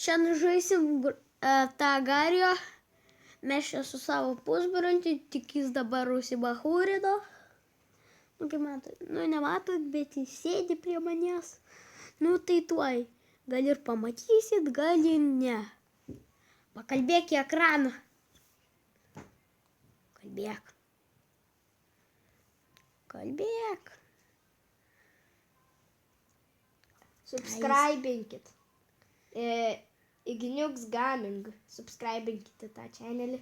Šiandien žaisim tą Gario. Mes čia su savo pusbroliu, tik jis dabar užsibachūrino. Nu, kaip matot, nematot, bet jis sėdi prie manęs. Nu, tai tuoj. Gal ir pamatysit, gal ir ne. Pakalbėk į ekraną. Kalbėk. Subscribinkit. Igniuks Gaming. Subscribinkite tą channelį.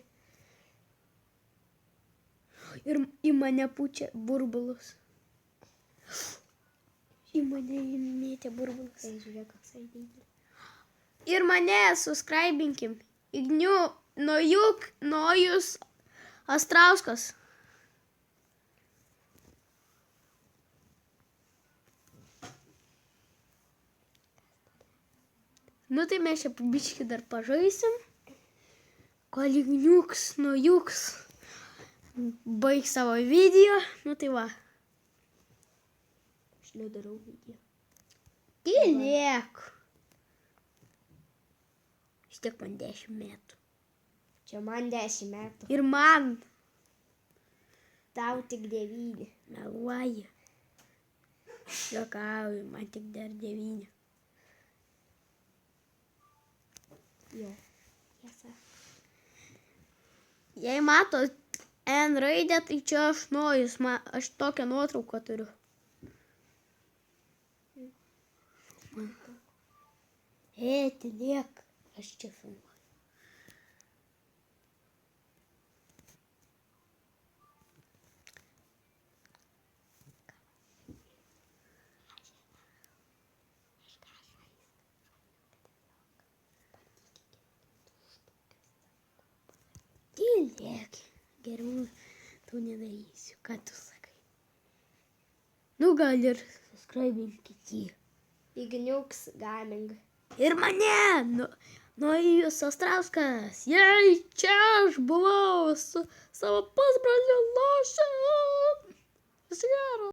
Ir į mane pučia burbulus. Į mane įmėtė burbulus. Tai žiūrėk, koks aidinė. Ir mane subscribinkim. Nojus Astrauskas. Nu tai mes čia biškį dar pažaisim. Kol Igniuks Nojus baig savo video. Nu tai va. Aš nedarau video. Tylėk. Vis tiek man 10 metų. Čia man 10 metų. Ir man. Tau tik 9. Meluoji. Juokauju, man tik dar 9. Jo. Tiesa. Jei matot N raidę, tai čia aš Nojus. Aš tokią nuotrauką turiu. Tylėk. Aš čia filmuoju. Tylėk. Geriau tu nedarysiu. Ką tu sakai? Nu gal ir subscribinkit jį. Igniuks Gaming. Ir mane. Nojus Astrauskas. Jei čia aš buvau su savo pusbroliu Lošiu. Viso gero.